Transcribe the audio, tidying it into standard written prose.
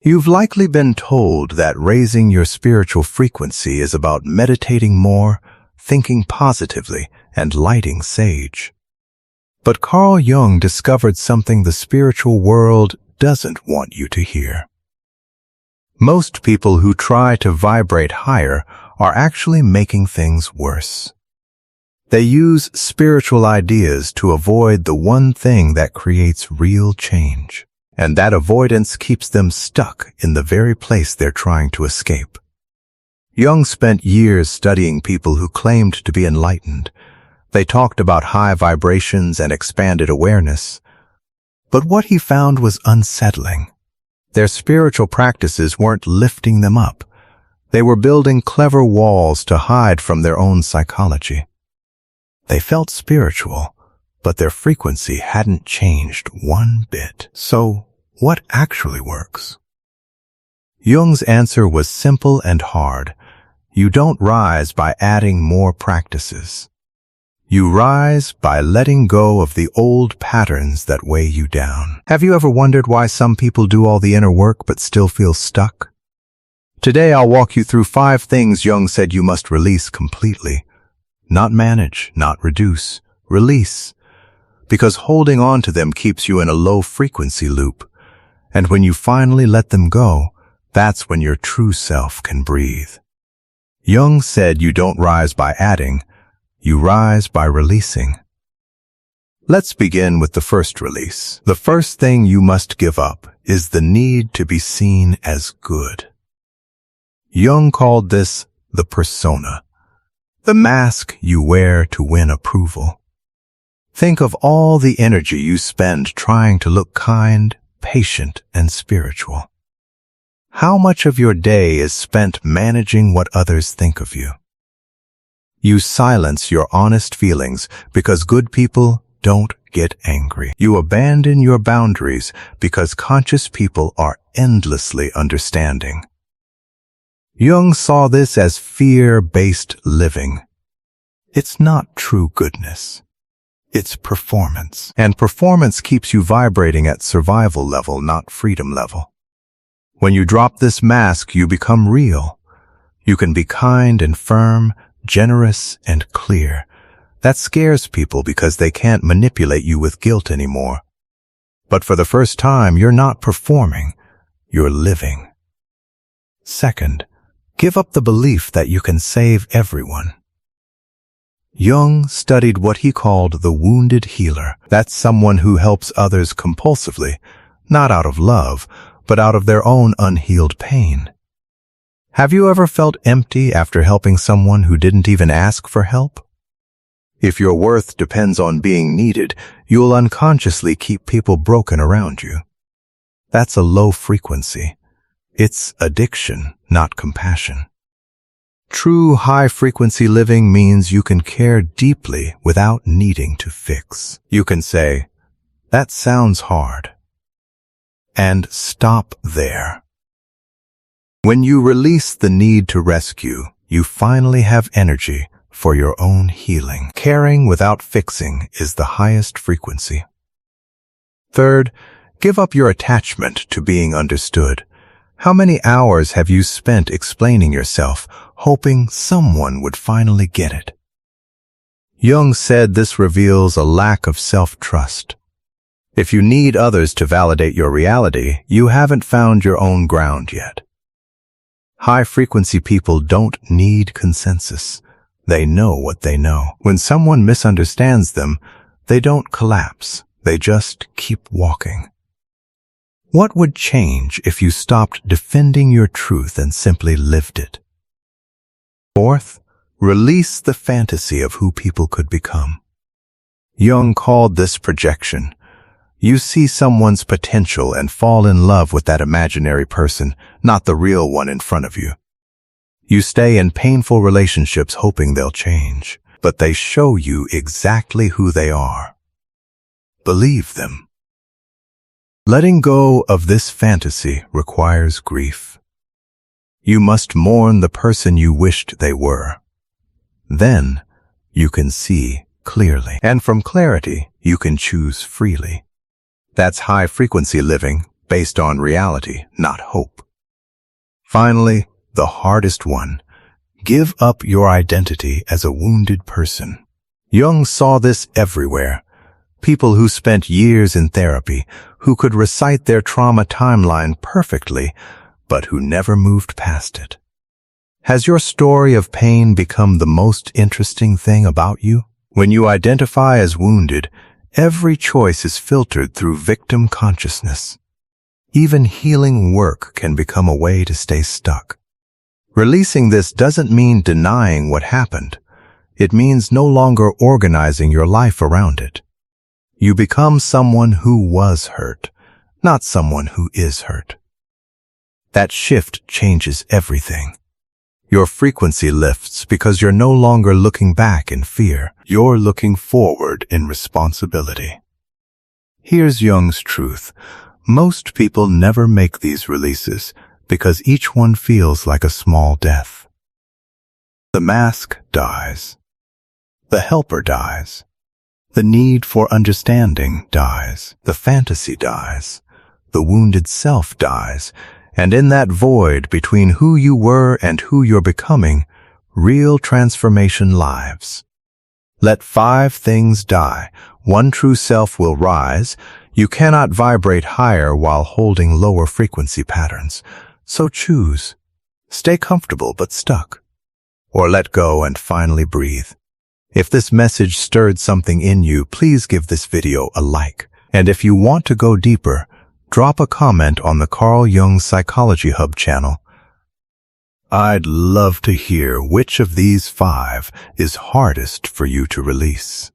You've likely been told that raising your spiritual frequency is about meditating more, thinking positively, and lighting sage. But Carl Jung discovered something the spiritual world doesn't want you to hear. Most people who try to vibrate higher are actually making things worse. They use spiritual ideas to avoid the one thing that creates real change. And that avoidance keeps them stuck in the very place they're trying to escape. Jung spent years studying people who claimed to be enlightened. They talked about high vibrations and expanded awareness. But what he found was unsettling. Their spiritual practices weren't lifting them up. They were building clever walls to hide from their own psychology. They felt spiritual, but their frequency hadn't changed one bit. So, what actually works? Jung's answer was simple and hard. You don't rise by adding more practices. You rise by letting go of the old patterns that weigh you down. Have you ever wondered why some people do all the inner work but still feel stuck? Today I'll walk you through 5 things Jung said you must release completely. Not manage, not reduce, release. Because holding on to them keeps you in a low-frequency loop. And when you finally let them go, that's when your true self can breathe. Jung said you don't rise by adding, you rise by releasing. Let's begin with the first release. The first thing you must give up is the need to be seen as good. Jung called this the persona, the mask you wear to win approval. Think of all the energy you spend trying to look kind, patient, and spiritual. How much of your day is spent managing what others think of you? You silence your honest feelings because good people don't get angry. You abandon your boundaries because conscious people are endlessly understanding. Jung saw this as fear-based living. It's not true goodness. It's performance. And performance keeps you vibrating at survival level, not freedom level. When you drop this mask, you become real. You can be kind and firm, generous and clear. That scares people because they can't manipulate you with guilt anymore. But for the first time, you're not performing, you're living. Second, give up the belief that you can save everyone. Jung studied what he called the wounded healer. That's someone who helps others compulsively, not out of love, but out of their own unhealed pain. Have you ever felt empty after helping someone who didn't even ask for help? If your worth depends on being needed, you'll unconsciously keep people broken around you. That's a low frequency. It's addiction, not compassion. True high-frequency living means you can care deeply without needing to fix. You can say, "That sounds hard," and stop there. When you release the need to rescue, you finally have energy for your own healing. Caring without fixing is the highest frequency. Third, give up your attachment to being understood. How many hours have you spent explaining yourself, hoping someone would finally get it? Jung said this reveals a lack of self-trust. If you need others to validate your reality, you haven't found your own ground yet. High-frequency people don't need consensus. They know what they know. When someone misunderstands them, they don't collapse. They just keep walking. What would change if you stopped defending your truth and simply lived it? Fourth, release the fantasy of who people could become. Jung called this projection. You see someone's potential and fall in love with that imaginary person, not the real one in front of you. You stay in painful relationships hoping they'll change, but they show you exactly who they are. Believe them. Letting go of this fantasy requires grief. You must mourn the person you wished they were. Then you can see clearly. And from clarity, you can choose freely. That's high-frequency living, based on reality, not hope. Finally, the hardest one. Give up your identity as a wounded person. Jung saw this everywhere. People who spent years in therapy, who could recite their trauma timeline perfectly, but who never moved past it. Has your story of pain become the most interesting thing about you? When you identify as wounded, every choice is filtered through victim consciousness. Even healing work can become a way to stay stuck. Releasing this doesn't mean denying what happened. It means no longer organizing your life around it. You become someone who was hurt, not someone who is hurt. That shift changes everything. Your frequency lifts because you're no longer looking back in fear. You're looking forward in responsibility. Here's Jung's truth. Most people never make these releases because each one feels like a small death. The mask dies. The helper dies. The need for understanding dies. The fantasy dies. The wounded self dies. And in that void between who you were and who you're becoming, real transformation lives. Let 5 things die. 1 true self will rise. You cannot vibrate higher while holding lower frequency patterns. So choose. Stay comfortable but stuck. Or let go and finally breathe. If this message stirred something in you, please give this video a like. And if you want to go deeper, drop a comment on the Carl Jung Psychology Hub channel. I'd love to hear which of these 5 is hardest for you to release.